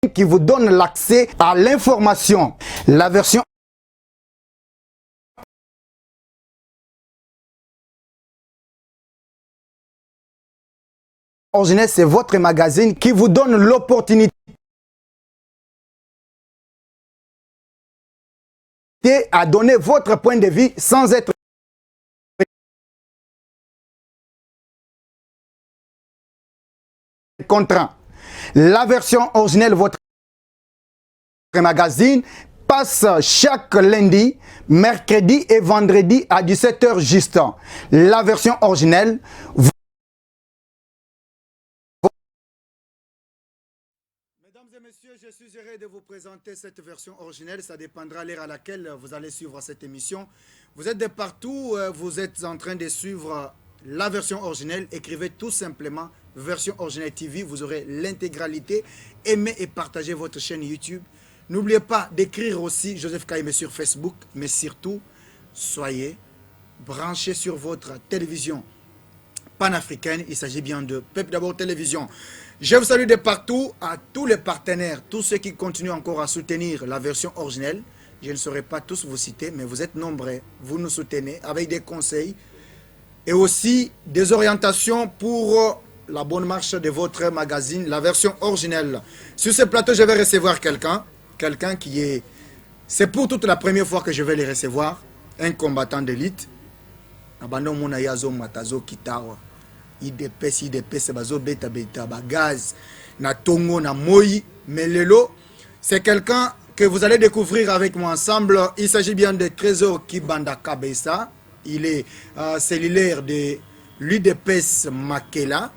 qui vous donne l'accès à l'information. La version originelle, c'est votre magazine qui vous donne l'opportunité à donner votre point de vue sans être contraint. La version originelle, votre magazine, passe chaque lundi, mercredi et vendredi à 17h juste. La version originelle. Mesdames et messieurs, je suis heureux de vous présenter cette version originelle. Ça dépendra de l'heure à laquelle vous allez suivre cette émission. Vous êtes de partout, vous êtes en train de suivre la version originelle. Écrivez tout simplement version originelle TV. Vous aurez l'intégralité. Aimez et partagez votre chaîne YouTube. N'oubliez pas d'écrire aussi Joseph Kaïmé sur Facebook. Mais surtout, soyez branchés sur votre télévision panafricaine. Il s'agit bien de Peuple d'abord Télévision. Je vous salue de partout à tous les partenaires, tous ceux qui continuent encore à soutenir la version originelle. Je ne saurais pas tous vous citer, mais vous êtes nombreux. Vous nous soutenez avec des conseils et aussi des orientations pour la bonne marche de votre magazine, la version originelle. Sur ce plateau, je vais recevoir quelqu'un qui est... C'est pour toute la première fois que je vais les recevoir, un combattant d'élite. IDPS bazo beta gaz na tongo na moi melelo. C'est quelqu'un que vous allez découvrir avec moi ensemble. Il s'agit bien de Trésor Kibanda Kabesa. Il est cellulaire de l'UDPS Makela,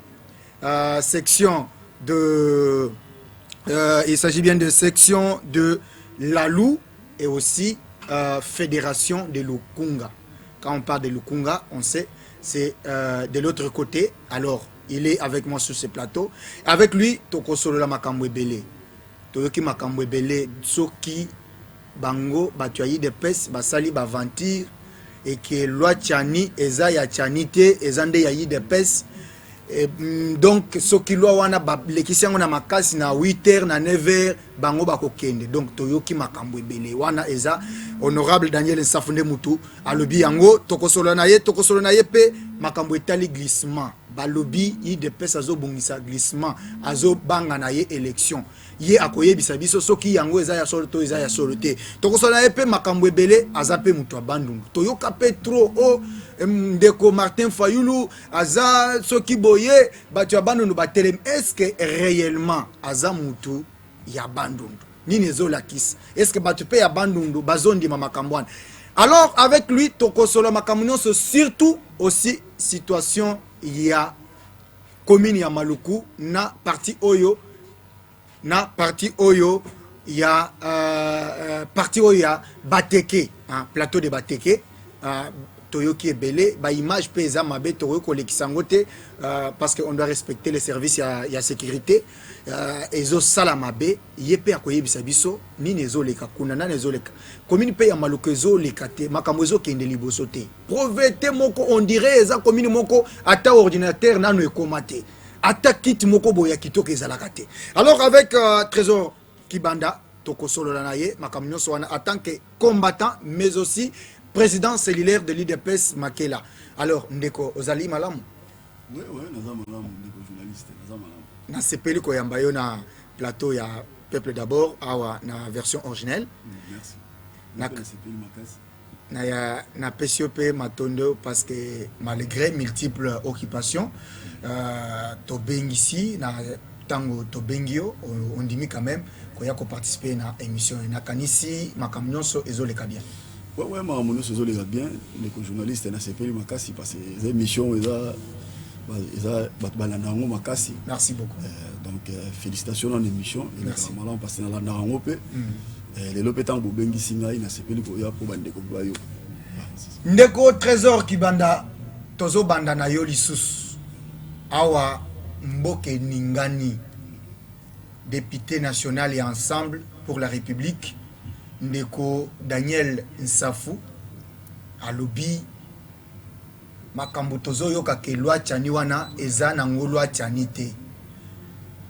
section de il s'agit bien de section de Lalou et aussi fédération de Lukunga. Quand on parle de Lukunga, on sait c'est de l'autre côté. Alors, il est avec moi sur ce plateau. Avec lui, Toko Solola Makambo Ebele. Toyoki Makambo Ebele, Soki, Bango, Batuayi de Pes, Basali Bavantir, et que Loi Tchani, Eza ya Tchanite, Ezande Yayi de Pes. Donc, Soki Loi Wana, Lekisiango na Makasi na 8h, na 9h, Bango Bakokende. Donc, Toyoki Makambo Ebele. Wana Eza. Honorable Daniel Nsafunde Mutu alobi yango tokosolo na ye pe makambo etali glissement balobi IDPS azo bongisa glissement azo banga na ye élection ye akoyebisa biso soki yango eza ya solo to eza ya solo te tokosolo na ye pe makambo ebele aza pe mutu abandungu toyoka pe trop o ndeko Martin Fayulu aza soki boye batu abandungu batelem. Est-ce que réellement aza mutu ya bandungu Nini la kiss. Est-ce que tu peux abandonner bazondi mamakambouane? Alors avec lui toko solo makamounon, surtout aussi situation il y a commune ya Maluku na parti Oyo il y a parti Oyo Bateke, hein, plateau de Bateke. Toyoki Ebele, ba image pesa mabe toyoko lekisangote parce qu'on doit respecter les services ya sécurité. Ezo sala mabe yepe akoyebisa biso ni nezo leka kuna na nezo leka commune pe ya Maluku ezo lekate makambo ezo kende liboso te provete moko on dirait eza commune moko ata ordinateur nano ekomate ata kit moko boya kitoko ezalaka te. Alors avec Trésor Kibanda tokosolo na ye makambo nyonso wana en tant que combattant mais aussi président cellulaire de l'UDPS Makela. Alors, Ndeko, Ozali Malam? Oui, Naza Malam, Ndeko journaliste, Naza Malam. Na sepeli ko yambayo na plateau ya Peuple d'abord, awa na version originelle. Merci. Na sepeli makasi. Na PCOP Matondo parce que malgré multiples occupations, Tobengisi, na tango Tobengio, on dit quand même qu'on y a participer à l'émission. Na Kanisi, Makamnyonso, Ezole Kabien. Ouais, Maramono se les bien, les journalistes na sepeli makasi parce que les émissions makasi. Merci beaucoup. Donc félicitations dans l'émission. Merci. Malam parce que na narango pe. Les lopetan bobengi singa na sepeli ko ya po bande ko bayo. Ndeko Trésor Kibanda tozo banda na yo lisusu. Awa Mboke Ningani, député national et ensemble pour la République. Ndeko Daniel Nsafou alobi makambo tozo yoka ke loi tchani wana eza na ngolwa tchani te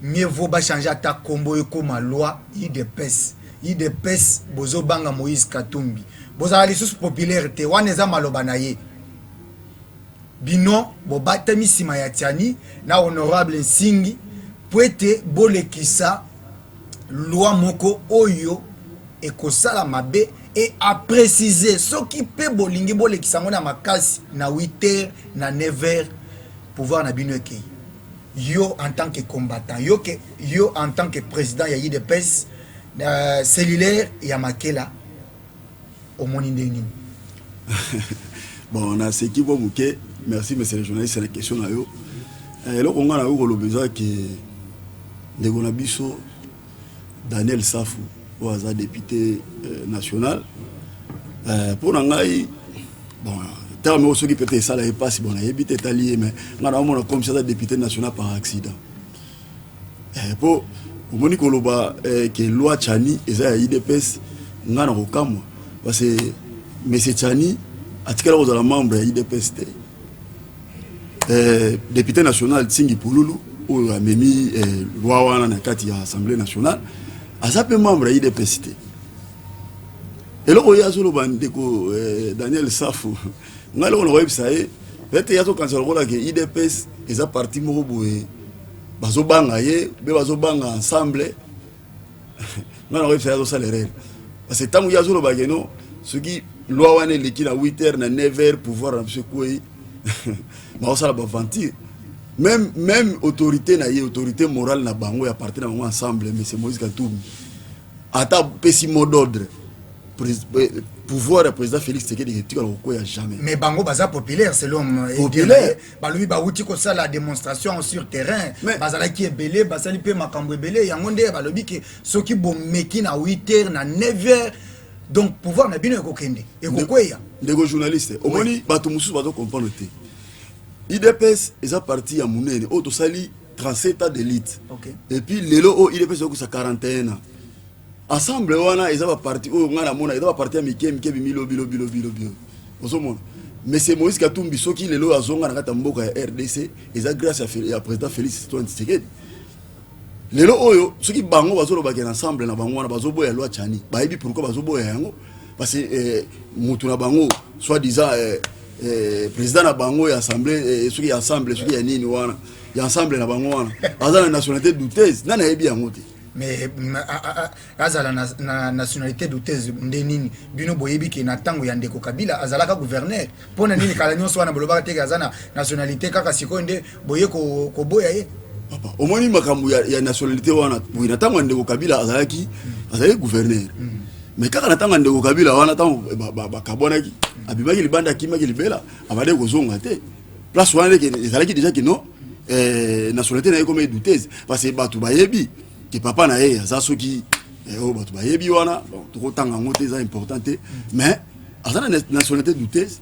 mieux vaut ba changer ta combo comme loi IDPS. IDPS bozo banga Moïse Katumbi. Boza ali sous popularité waneza maloba na ye. Bino bo batami sima ya tiani na honorable Nsingi poete bolekisa loi moko oyo ekosala mabe et à préciser ce qui peut bolingi bolekisa ngona makasi na 8h na 9h pouvoir na bino ekei. Yo en tant que combattant, yo en tant que président ya IDPS cellulaire ya makela au monindeni. Bon, on a ce qui va mouquer. Merci, monsieur le journaliste, c'est la question là. Et là, on a eu besoin que les Gonabiso, Daniel Safou, un député national, pour Nangaï, bon, terme aussi qui peut être ça, là, pas si bon, il habite italien, mais on a comme ça, député national par accident. Pour Moni Koloba, que loi Chani, et ça, IDPS, on a un cas, parce que M. Chani, à tout cas, vous avez membre de l'IDPS. Député national Tsingi Pouloulou ou Memi Loi na kati ya Assemblée nationale azape membre ya IDPS. Et là il y a zolo bandeko Daniel Safou ngalo on website bete yazo cancel ko la ke IDPS eza parti moko boye bazobanga ye be bazobanga ensemble ngalo website yazo salaire parce que tangu yazo lo bageno ce qui loi wana leki na 8h na 9h pouvoir na monsieur Koué même autorité autorité morale na bango ya parti na bango ensemble mais c'est Moïse Katumbi ata pesi mot d'ordre pouvoir du président Félix Tshisekedi qui ne a jamais mais bango baza populaire selon populaire balobi ba wuti ko ça la démonstration sur terrain bazala qui est belé bazali pe makambo belé yango nde balobi ke soki bo meki na 8h na 9h donc pouvoir na bino ekokende ekokweya ndeko journaliste omoni bato mususu bazo comprendre te IDPS eza parti ya munene o to sali 37 ans d'élite et puis lelo o IDPS ko sa 41 ans ensemble wana eza ba parti o ngana mona eza ba parti ya mike bilo osomona mais c'est Moïse Katumbi soki lelo azonga na kata mboka ya RDC eza grâce à président Félix Tshisekedi lelo oyo soki bango bazolo bakena ensemble na bango wana bazoboya loi Chani bayibi pourquoi bazoboya yango parce que mutu na bango soit disant président na bango ya assemblée soki ya assemblée soki ya nini wana ya ensemble na bango wana azana nationalité douteuse nana yebi yango te mais azala na nationalité douteuse ndenini bino boyebi ke na tango ya ndeko Kabila azalaka gouverneur pona nini kala nyonso wana bolobaka te azana nationalité kaka siko nde boye ko boya ye papa omoni makambo ya nationalité wana bwina tango ndeko Kabila azalaki gouverneur mais kaka na tango ndeko Kabila wana tango bakabonaki abimaki libanda kimaki libela abade kozonga te place wana ke ezalaki déjà que non nationalité na comme douteuse parce que batu bayebi que papa na ye aza soki o batu bayebi wana bon tokotanga ngote eza important te mais azana nationalité douteuse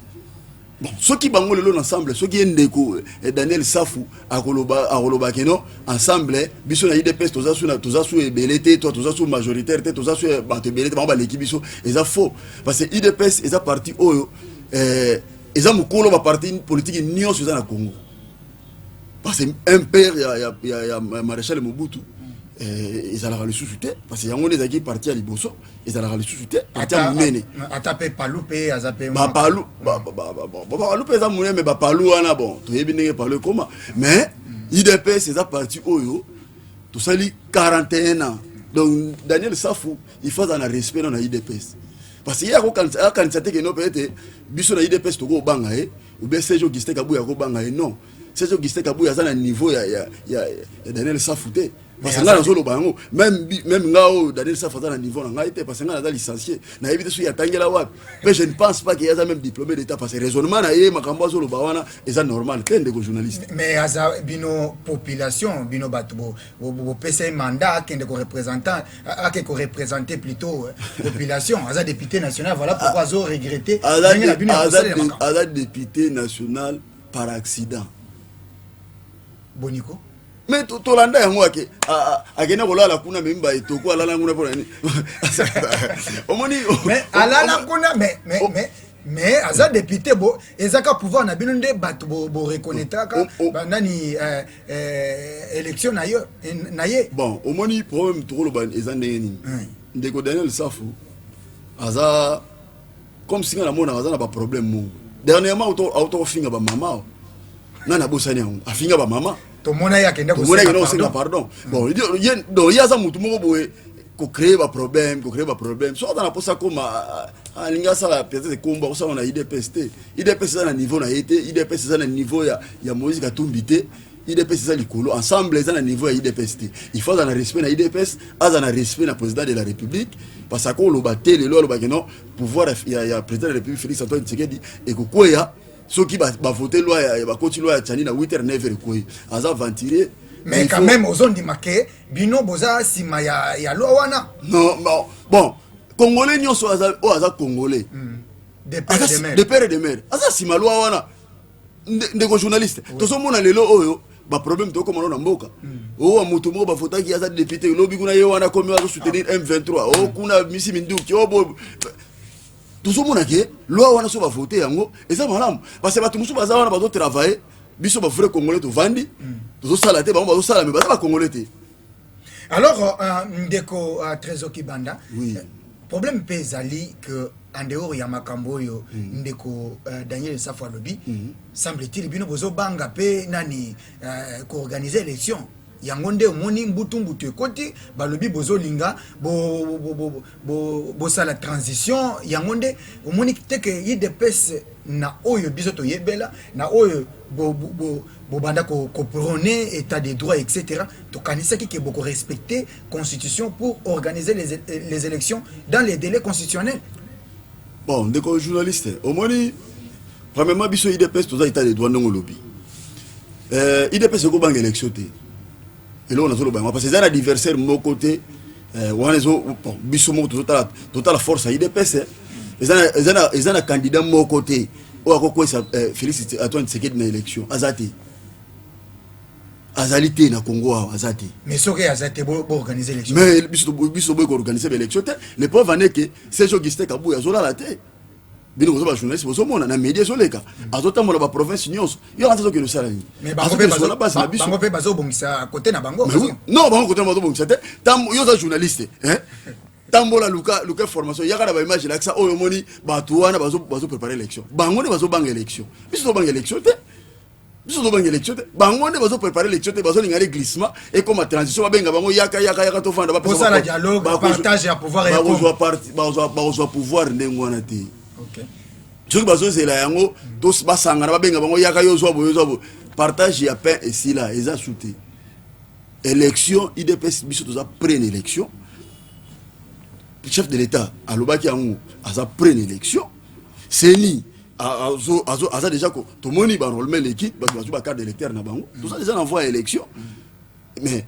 bon soki bango lelo ensemble soki ndeko Daniel Safou akoloba keno ensemble biso na IDPS toza su ebelete toza su majoritaire te toza su bato ebelete bango baleki biso eza faux parce que IDPS eza parti oyo eza mokolo ba parti politique nyonso eza na Congo parce que un père ya maréchal Mobutu ils allaient le sous-souter parce qu'il y a un des partis à Liboso ils allaient le sous-souter parti à Mounene atapé Paloupe azapé Palou Paloupe ça Mounene mais Palou ana bon tu es bien parler comment mais IDPS c'est ça parti oyo tout ça li 41 ans donc Daniel Safou il faut dans le respect dans la IDPS parce qu'il y a un candidat qui non peut-être biso na IDPS to go banga ou bien Serge Augustin Kabouya go banga non Serge Augustin Kabouya ça na niveau ya Daniel Safou te parce que là zolo bango même ngao Daniel Safou na niveau na ngaite parce que là est licencié na éviter sur ya tangela wapi mais je ne pense pas qu'il y a même diplômé d'état parce que raisonnement na ye makambo zolo bawana est normal plein de journalistes mais aza bino population bino bato bo pesa mandat kende ko représentant a ko représenter plutôt population aza député national voilà pourquoi zo regretter aza député national par accident Boniko mais tolanda yango akena kolala kuna memba etoko alala nguna pona ni omoni mais alala kuna mais aza député bo ezaka pouvoir na bino nde bato bo reconnaître ka nani élection na yo na ye bon au moni problème to lo ban ezande nini ndeko Daniel Safu aza comme si na mona aza na ba problème mo dernièrement auto finga ba mama nana bosani a finga ba mama to mona ya kenda ko pardon bon il y a ça mutu moko boye ko créer ba problème soit dans la posa comme alinga sala peut-être combat ça on a IDPS ça na niveau na été IDPS ça na niveau ya Moïse Katumbi te IDPS ça likolo ensemble ça na niveau ya IDPS te il faut dans le respect na IDPS dans le respect na président de la République parce que lo baté le lo ba non pouvoir ya président de la République Félix Antoine Tshisekedi et ko koya ceux qui va voter loi ya ba continuer loi ya Tchani na 8h 9h ko aza ventiler mais quand même aux zones marqué bino boza sima ya loi wana non bon congolais nyonso aza congolais de père et de mère aza sima loi wana ndeko journaliste tozomona lelo oyo ba problème to komona na mboka o mutu mo ba votaki aza député lobi kuna ye wana komi azo soutenir M23 o kuna misi minduki o bo tozomona ke loi wana so ba voter yango eza malamu parce que batu musu baza wana bazo travailler biso ba vrai congolais to vandi tozo sala te ba bazo sala mais baza ba congolais te. Alors ndeko Trésor Kibanda oui. Problème pezali que en dehors ya makambo yo ndeko Daniel Safu alobi semble-t-il bino bozo banga pe nani ko organiser élection yango nde omoni mbutu ekoti balobi bozo linga bo sala transition yango nde omoni teke IDPS na oyo biso to yebela na oyo bo banda ko prôner état de droit etc. to kanisa ki beaucoup respecter constitution pour organiser les élections dans les délais constitutionnels. Bon ndeko journaliste omoni premièrement biso IDPS to za état de droit ndongo lobi IDPS ko banga élection te et là on a solo banga parce que ça adversaire mon côté wana zo biso mo total force à IDPS ils ont un candidat mon côté o akoko sa Félix Antoine Tshisekedi na élection azati azalité na Congo azati mais soki azati bo organiser l'élection mais biso bo organiser l'élection les pauvres ne que ces gens qui étaient kabu azola la té bino ko ba journaliste bo mona na média soleka azota mona ba province nyonso yo anza que le salami mais bango pe bazo bongisa côté na bango non bango côté bazo bongisa té tam yo za journaliste hein tambola luka formation yakala ba image là ça oyo moni ba tuana bazo préparer l'élection bango ne bazo banga élection biso banga élection té bango ne bazo préparer l'élection te bazo linga glissement et comme transition ba benga bango yaka to fanda ba pour ça la dialogue partage ya pouvoir et ba pouvoir ndengwana te OK tu bazo c'est là yango tous ba sangana ba benga bango yaka yo zo partage ya pain et si là eza souté élection IDPS biso to za prenne élection chef de l'état alobaki yango aza prenne élection seni aza déjà ko to moni ba enrôlement l'équipe ba carte d'électeur na bango tout ça déjà envoie élection mais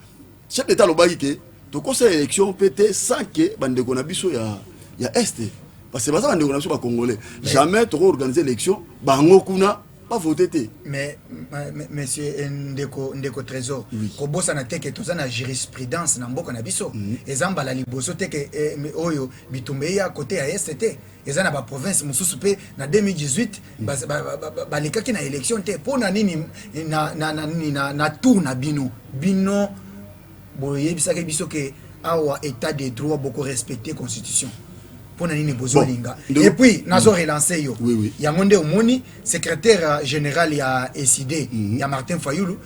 chef d'état lobaki ke to conseil élection pété sans que bande ko na biso ya est parce que baza bande ko na biso ba congolais jamais to organiser élection bango kuna pas voter té mais monsieur ndeko Trésor ko bossa na teke to na jurisprudence na mboka na biso ezamba la liboso teke oyo bitumbe ya côté ya est eza na ba province mususu pe na 2018 ba lekaki na élection te pona nini na tour na bino boye bisaka biso ke awa état de droit beaucoup respecter constitution pona nini bozolinga et puis nazo relancer yo yango nde omoni secrétaire général ya SID ya Martin Fayulu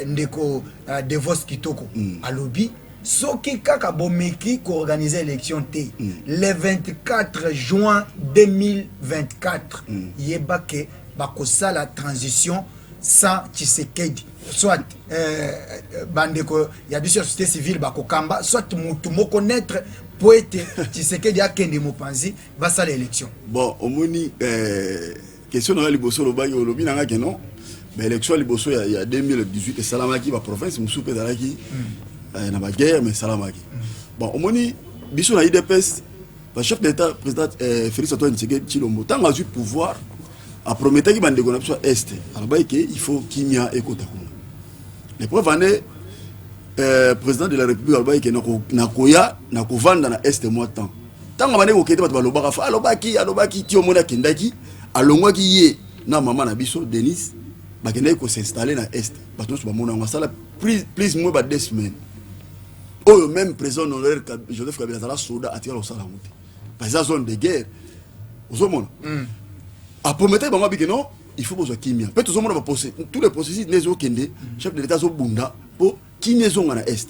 ndeko Devos Kitoko alobi soki kaka bomeki ko organiser élection te le 24 juin 2024 yebake bakosala la transition sans Tshisekedi soit bandeko ya biso société civile bakokamba soit mutu moko naître poète Tshisekedi akende mopanzi va ça l'élection. Bon omoni question na liboso lobaki olobi nanga ke non mais élection liboso ya 2018 salamaki ba province musupe dalaki na ba guerre mais salamaki bon omoni biso na IDPS ba chef d'état président Félix Antoine Tshisekedi Tshilombo tanga du pouvoir a prometaki bande ko na biso est alobaki ke il faut kimia ekota kuna les preuves année président de la République alobaki ke na koya na kovanda na est mois temps tanga bane kokete bato balobaka fa alobaki ti omona kendaki alongwaki ye na mama na biso Denis bakendaki ko s'installer na est bato nyonso bamona yango asala plus moins ba 2 semaines oyo même président honoraire Joseph Kabila azala soda atikala kosala yango te parce que zone de guerre ozomona apromettre bango abike non il faut bozwa kimia mpe tozomona tous les processus nezi okende chef de l'état azobunda mpo kimia ezonga na est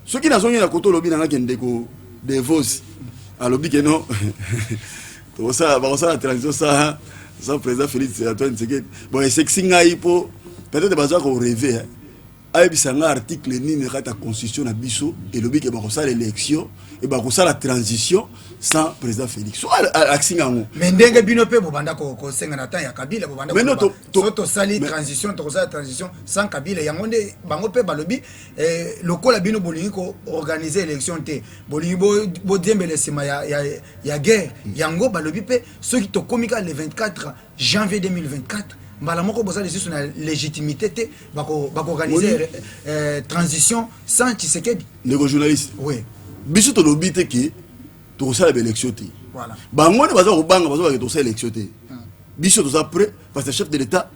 soki nazongi na koto olobi nanga kende ko devos alobi ke non bakosala transition sa président Félix Antoine Tshisekedi bon esexi ngai mpo peut-être bazwa korêve ayebisa nga article nini kati ya constitution na biso elobi ke bakosala élection et bakosala transition sans président Félix so aksinga yango mais ndenge bino mpe bobanda kosenga na temps ya Kabila bobanda so tosali transition tokosala transition sans Kabila yango nde bango mpe balobi lokola bino bolingi koorganize élection te bolingi bodiembela nsima ya guerre yango balobi mpe soki tokomika le 24 janvier 2024 mbala moko bozali sur la légitimité te organiser transition sans Tshisekedi ndeko journaliste oui biso to lobi te ki to sala ba élection te voilà bango ne baza ko banga baza ba to sala élection te biso to za prêt parce que chef de l'état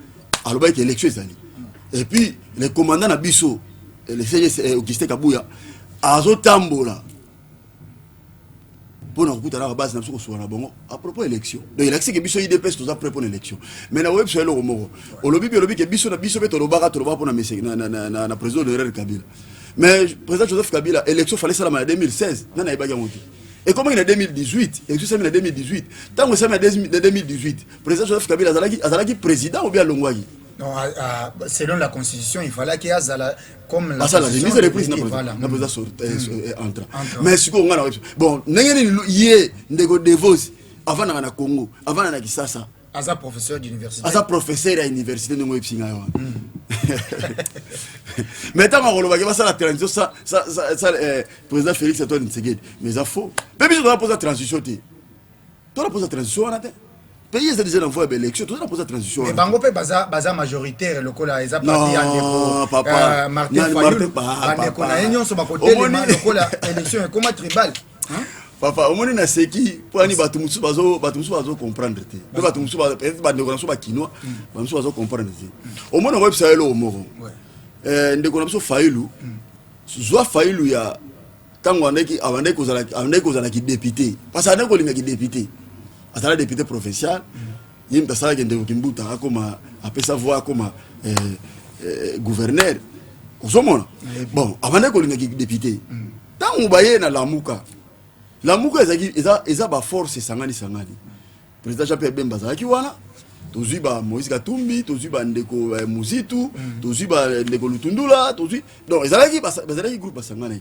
aloba que élection ezali et puis le commandant na biso le CG Augustin Kabuya azo tambola pour nous écouter à la base na bongo à propos élection donc il a que biso IDPS to za prêt pour l'élection mais na web sur le romo olobi que biso na biso beto lobaka to loba pour na président de Kabila mais président Joseph Kabila élection fallait ça en 2016 nana ibaki monté et comment il est 2018 élection ça en 2018 tant que ça en 2018 président Joseph Kabila azalaki président ou bien longwaki non selon la constitution il fallait qu'il y ait comme la remise de reprise na président entrant mais ce qu'on a bon nengeni yé ndeko devos avant na Congo avant na Kisasa Aza professeur d'université. Aza professeur à l'université de Moepsinga. Maintenant, on va voir ça la transition, ça, président Félix Antoine Tshisekedi. Mais ça faux. Mais bien, on va poser la transition. Tu vas poser la transition, on a dit. Pays est déjà envoyé à l'élection, tu vas poser la transition. Mais Bango peut baza majoritaire, le cola, ils a parti en papa. Martin Fayulu. On a union sur ma côté, le cola, élection, comment tribal. Papa, au moins na seki pour ani batumusu bazo comprendre te. Ba batumusu ba peut-être ba ndeko ba kinois, batumusu bazo comprendre te. Au moins na website lo moko. Ndeko na biso Fayulu. Zwa Fayulu ya tango andeki kozala ki député. Parce que ndeko linga ki député. Atala député provincial. Yim tasala ke ndeko kimbuta akoma apesa voix comme gouverneur. Ozomona. Bon, abandeko linga ki député. Tango baye na Lamuka. La Mouka eza ba force sangani. Président Jean-Pierre Bemba zaki wana. Tozi ba Moïse Katumbi, tozi ba ndeko Muzitu, tozi ba ndeko Lutundula, tozi. Donc ezalaki groupe sangana.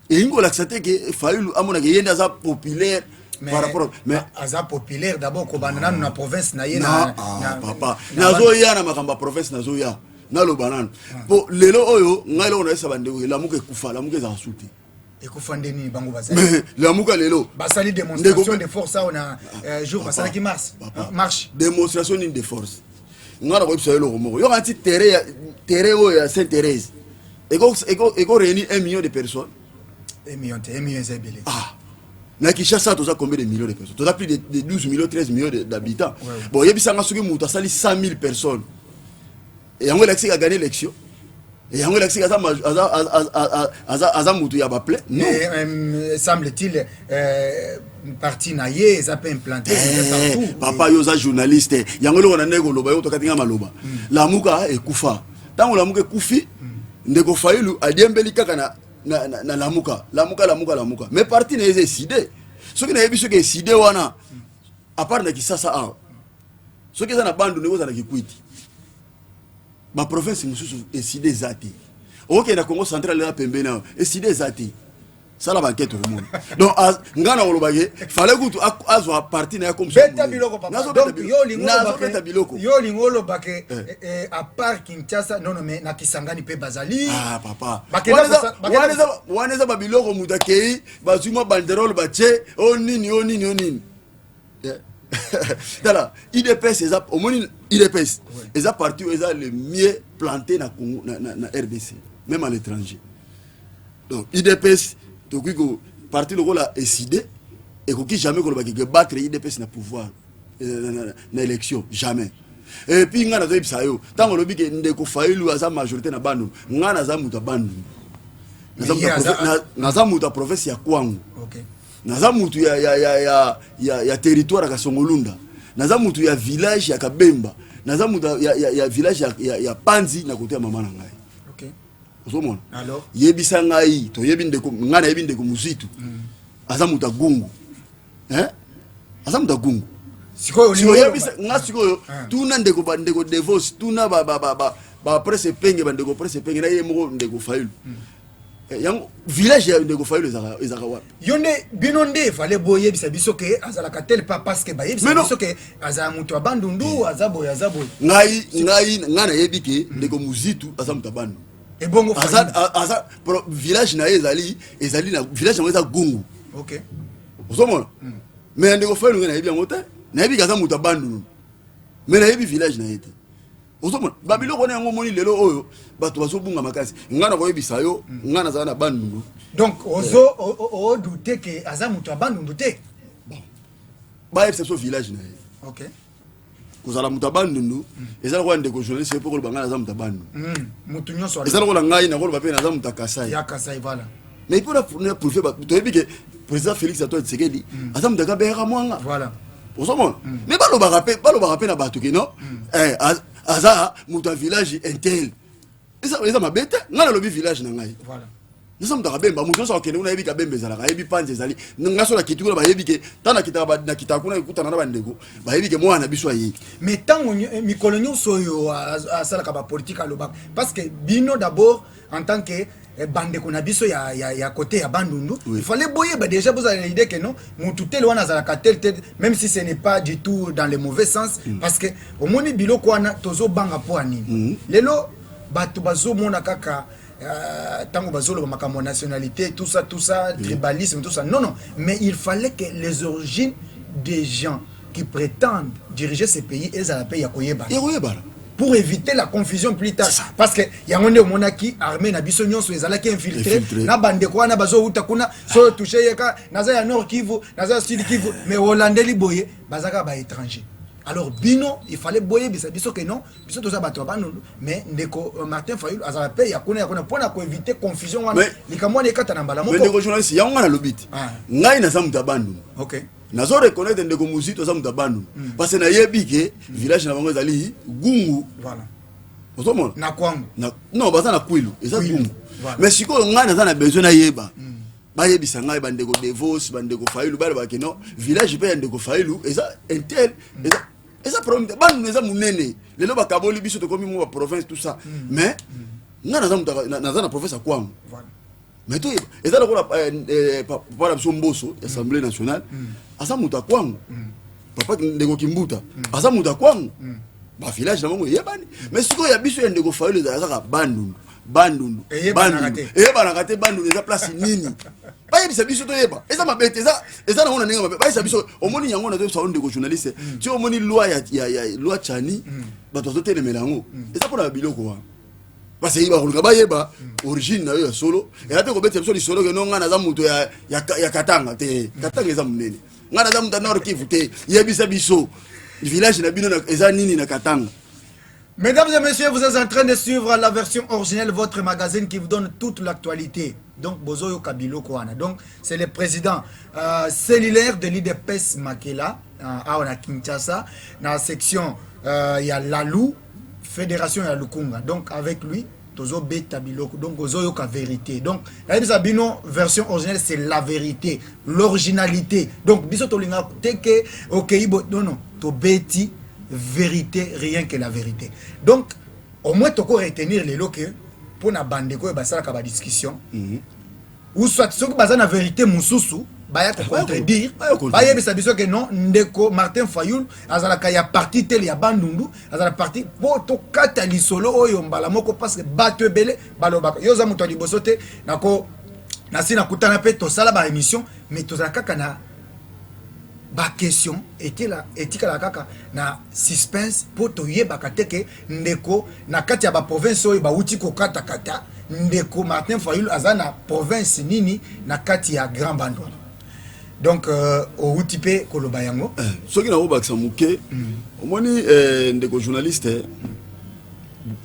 Et ingo l'accepter que Fayulu amona ke yenda za populaire par rapport mais aza populaire d'abord ko banana na province na yena papa. Nazo ya na makamba province nazo ya. Na lo banana. Po lelo oyo ngalo na esa bandeko la Mouka kufa, la Mouka za souti. Mais la Mouka lelo basali démonstration de force on a jour basali qui marche démonstration de force ngara ko psalo romo yo anti terrain o ya Sainte-Thérèse et go réunir 1 million de personnes 1 million zebele na Kinshasa tu as combien de millions de personnes tu as plus de 12 millions 13 millions d'habitants bon yebisa nga soki mutu asali 100 000 personnes et yango l'accès a gagné l'élection. Et il y a un moutou ya baple. Non. Semble-t-il, parti naïe, ils ont implanté partout. Papa yoza journaliste. Il y a un nego loba yo to katinga maloba. La muka e kufa. Tango la muka kufi, ndeko Fayulu adiembeli kaka na la muka. La muka. Mais parti na décidé. Ce qui na yebi ce qui décidé wana. À part na Kisasa a. Ce qui za na bandu nego za na kikwiti. Ma province mususu décidé zati. OK na Congo central la pembena décidé zati. Ça la banquette au monde. Donc ngana olobage fallait que azwa parti na comme ça. Beta biloko papa. Donc yo lingolo bake à part Kinshasa non mais na Kisangani pe bazali. Ah papa. Waneza ba biloko mutakei bazuma banderole bache onini. Dala, IDPS au moins IDPS les a partis les a le mieux planté na Congo na RDC même à l'étranger. Donc IDPS to que parti le rôle a décidé et qui jamais que battre IDPS na pouvoir na élection jamais. Et puis ngana zo ibisa yo tango lobi ke ndeko Fayulu aza majorité na bandu ngana za muta bandu naza muta province ya Kwangu. OK. Naza mutu ya territoire ya Songolunda. Naza mutu ya village ya Kabemba. Naza mutu ya village ya Panzi na côté ya mama na ngai. OK. Ozomona. Alors yebisa ngai to yebi ndeko ngana yebi ndeko muzitu. Aza muta gungu. Aza muta gungu. Sikoyo ni yebisa ngasikoyo tuna ndeko divorce tuna ba presse penge bandeko presse penge na yemo ndeko Fayulu. Yang village ya ndeko Fayulu ezaka wapi yonde binonde fallait boye bisa biso ke azala katel pas parce que ba yebisa biso ke azala mutu abandundu azabo ngai ngana yebike ndeko muzitu aza mutu abandu et bongo aza village na ezali na village na eza gungu. OK. Osomona mais ndeko Fayulu ngana yebi yango te na yebi kaza mutu abandu mais na yebi village na yete. Osomona babilo kone yango moni lelo oyo bato bazobunga makasi ngana ko yebisa yo ngana za na bandu donc o douter que aza mutu abandu te ba exception village na ye. OK. Kozala mutu abandu ezala ko ndeko journaliste pour ko bangana za mutu abandu mutu nyonso ezala ko ngai na ko ba pe na za mutu Kasai ya Kasai voilà. mais pour la prouver ba to yebike président Félix Antoine Tshisekedi aza mutu ka bera mwanga voilà. Osomona mais balo ba rapper na bato ke non aza mutu village intel eza mabete ngana lobi village na ngai voilà. Nous sommes dans Bemba, nous sommes dans Yebi Kabembe Zalaka, Yebi Panzali, nous sommes dans Kitu, Yebi, Tana Kitaba, Kitakuna, Kutana Bandego, Yebi, moi, Nabiswaye. Mais tant que coloniaux soyo à Salakaba politique à l'Oba, parce que Bino d'abord, en tant que bande qu'on a biso ya côté à Bandundu, il fallait boyer, déjà vous avez l'idée que non, mon tout est loin à Zalakatel, même si ce n'est pas du tout dans le mauvais sens, parce que au moins bilo quoi tozo banga poani. Lelo, batu bazo mona kaka. Tango bazolo makambo nationalité tout ça tribalisme tout ça non mais il fallait que les origines des gens qui prétendent diriger ces pays elles à la paix ya koyeba pour éviter la confusion plus tard parce que yangonde monaki armée na biso nyonso ezala ki infiltré na bande ko na bazo uta kuna so toucher yaka naza ya Nord Kivu naza Sud Kivu mais hollandais liboye bazaka ba étranger. Alors bino il fallait boyer biso que non biso to za bato ba mais ndeko Martin Fayulu azala pe ya kuna pona ko éviter confusion wana likamwa nekata na mbala moko ndeko journaliste yango na lobiti ngai na samu tabandu. OK. Nazo reconnaître ndeko muzito samu tabandu parce que na yebike village na bango ezali gungu voilà. Osomona Na Kwangu non baza na Kwilu eza gungu mais siko ngai na za na besoin na yeba ba yebisa ngai bandeko divorce bandeko Fayulu ba ba keno village pe ndeko Fayulu eza intel eza problème bandu eza munene lelo bakaboli biso to komi mo province tout ça mais ngana za na province Kwangu voilà. mais to eza lokola para biso mboso assemblée nationale asa muta Kwangu papa ndeko Kimbuta asa muta Kwangu ba village na mongo yebani mais siko ya biso ya ndeko Fayulu eza ka bandundu eyebana kate bandundu eza place nini bayebisa biso toyeba eza mabete eza naona ndenge mabe bayebisa biso omoni yango na toyebisa ndeko journaliste ti omoni loi ya loi Chani bato azotelemela yango eza mpona biloko wana parce que bakolunga bayeba origine na yo ya solo eza te kobetisa biso lisolo ke no nga naza moto ya Katanga te Katanga eza monene nga naza moto ya Nord Kivu te yebisa biso village na bino eza nini na Katanga. Mesdames et messieurs, vous êtes en train de suivre la version originelle, votre magazine qui vous donne toute l'actualité. Donc, Bozoyo Kabilo Kouana. Donc, c'est le président cellulaire de l'IDPS Makela, à Kinshasa, dans la section, il y a Lalou, Fédération ya Lukunga. Donc, avec lui, Tozo Beta Biloko. Donc, Bozoyo Ka vérité. Donc, la Sabino, version originelle, c'est la vérité, l'originalité. Donc, Biso Tolinga, Teke, Okeibo, non, To Beti. Vérité, rien que la vérité. Donc, au moins, tu peux retenir les lots pour na bande ko ba sala ka ba discussion. Ou soit ce que baza na vérité mususu, ba ya ko contredire, ba ya bisa biso que non ndeko Martin Fayulu azala ka ya parti tel ya bandundu, azala parti po to kata lisolo oyo mbala moko parce que bato belé baloba. Yo za muto liboso te nako na sina kutana pe to sala ba émission mais to za kaka na ba question était là etika kaka na suspense pour to yeba kateke ndeko na kati ya ba province oyo ba uti ko kata ndeko Martin Fayulu azana province nini na kati ya Grand Bandon. Donc au Outipé Kolobayango. Ce qui n'a pas baksa muke. Au moins ndeko journaliste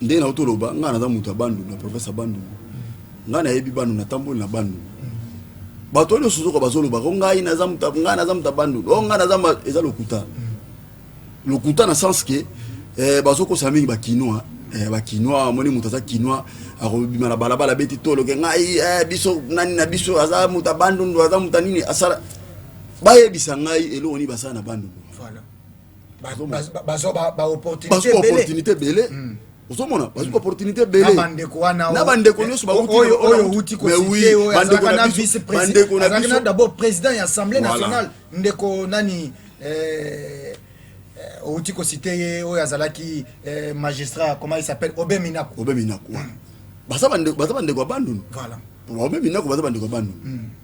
ndé na otoloba ngana za muta bandu na professeur bandu. Ngana yebi bandu na tamboli na bandu. Bato le suzo ko bazoloba ko ngai na za muta ngana za muta bandu. O ngana za eza lokuta. Lokuta na sens que bazoko sami ba kinoa ba kinoa moni muta za kinoa akobima na balabala beti tolo ke ngai biso nani na biso aza muta bandu ndo aza muta nini asala baye bisangai elo oni basana na bandu. Voilà. Ba opportunité belé. Osomona parce que opportunité belé. Na bandeko nyoso ba uti oyo uti ko cité oyo bandeko na vice président. Azakana d'abord président de l'Assemblée nationale ndeko nani outi ko cité oyo azalaki magistrat comment il s'appelle Obé Minaku. Basa bandeko bandu. Voilà. Obé Minaku basa bandeko bandu.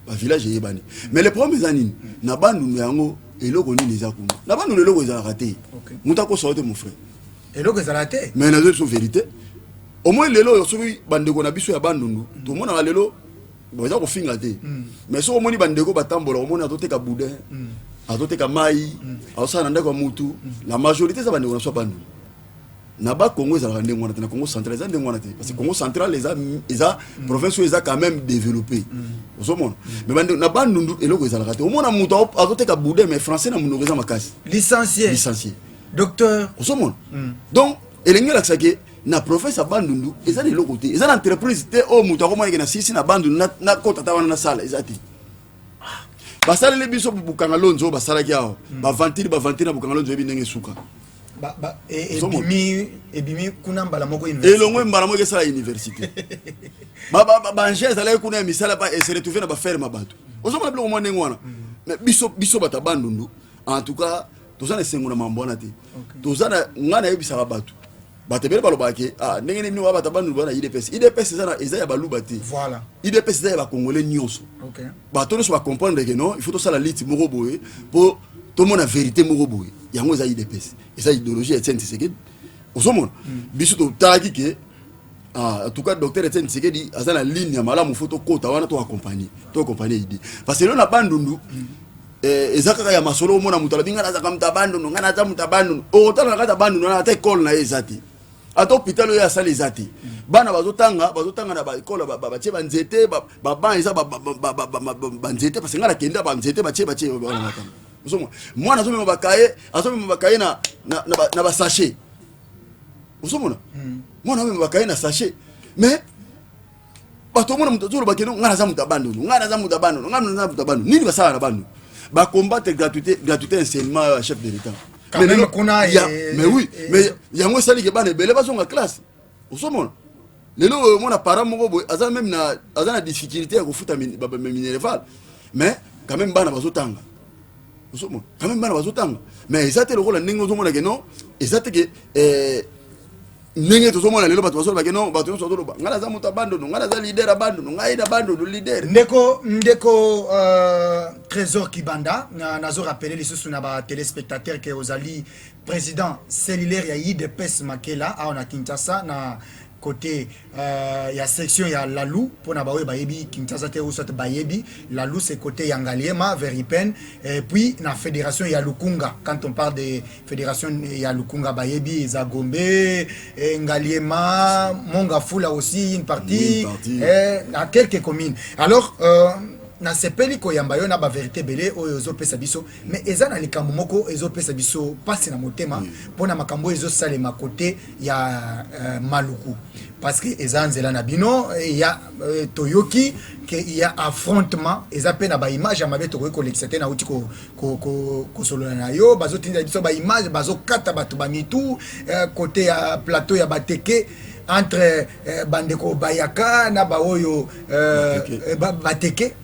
Ba village yebani. Mais le problème est na bandu yango eloko nini eza kuna. Na bandu eloko eza raté. Mutako sorte mon frère. Eloko eza raté. Mais na zo vérité. Au moins lelo yo sobi bandeko na biso ya bandundu. To mona lelo boza ko finga te. Mais so omoni bandeko batambola omoni atoteka boudin. Atoteka mai. Ausana ndako mutu. La majorité za bandeko na so bandu. Na ba Congo eza rande ngwana te na Congo central eza ngwana te parce que Congo central eza province eza quand même développé. Osomona. Mais bandeko na bandundu eloko eza raté. Omona mutu atoteka boudin mais français na munoko eza makasi. Licencié. Docteur. Osomona. Donc elenge la sake na professeur bandundu eza de l'autre côté eza l'entreprise te o mutu akoma na sisi na bandundu na kota tawana na sala eza te basala le biso bukanga lonzo basala kiao ba ventile na bukanga lonzo ebi ndenge suka ebimi kuna mbala moko université elongwe mbala moko sala université ba angez ala kuna misala ba se retrouver na ba faire mabato osomona bilo mo ndenge wana mais biso bata bandundu en tout cas tozana senguna mambona te tozana ngana yebisa bato batebele balobake ndenge nini wa bata bandu bana IDPS eza ya baluba te. Voilà. IDPS eza ya ba congolais nyonso. OK. Bato ne so ba comprendre que non, il faut to sala liti moko boye pour to mona vérité moko boye. Yango eza IDPS. Eza idéologie Etienne Tshisekedi. Osomona. Biso to talaki ke en tout cas docteur Etienne Tshisekedi azana ligne ya malamu photo kota wana to accompagner. To accompagner idée. Parce que na bandundu ezaka ya masolo mona mutala binga na zaka mtabandu ngana za mtabandu o tala kata bandu na ta école na ezati ato hôpital ya sala ezati bana bazotanga na ba école ba tie banzete ba eza ba nzete parce ngana kenda ba nzete ba tie bana matanga usomo mwana azomema bakaye na ba sachet usomo na mwana azomema bakaye na sachet mais bato mona mutazolo bakeno ngana za mtabandu nini basala na bandu ba combattre gratuité enseignement chef de l'État. Mais oui, mais yango sali ke bana belé bazonga classe. Osomona. Lelo mona para moko boy aza même na difficulté ya kofuta minerval. Mais quand même bana bazotanga. Osomona. Quand même bana bazotanga. Mais ezate lokola ndenge ozomona ke non, ezate ke ndenge tozomona lelo bato bazola ke non bato nyonso bazoloba ngana za muta bando ngana za leader ya bando ngai na bando do leader ndeko Trésor Kibanda nazo rappeler lisusu na ba téléspectateurs que ozali président cellulaire ya IDPS Makela a na Kinshasa na côté ya section ya Lalu pour na bawe bayebi Kinshasa te usat bayebi Lalu c'est côté ya Ngaliema Veripen et puis na fédération ya Lukunga quand on parle de fédération ya Lukunga bayebi Zagombe Ngaliema Mongafula aussi une partie à quelques communes alors na sepeli ko yamba yo na ba vérité belé oyo zo pesa biso mais eza na likambo moko ezo pesa biso pasi na motema pona makambo ezo salema côté ya Maluku parce que eza nzela na bino ya toyoki que il y a affrontement eza pe na ba image ya mabe to ko l'excité na uti ko solo na yo bazo tinda biso ba image bazo kata bato ba mitu côté ya plateau ya Bateke entre bandeko Bayaka na ba oyo Bateke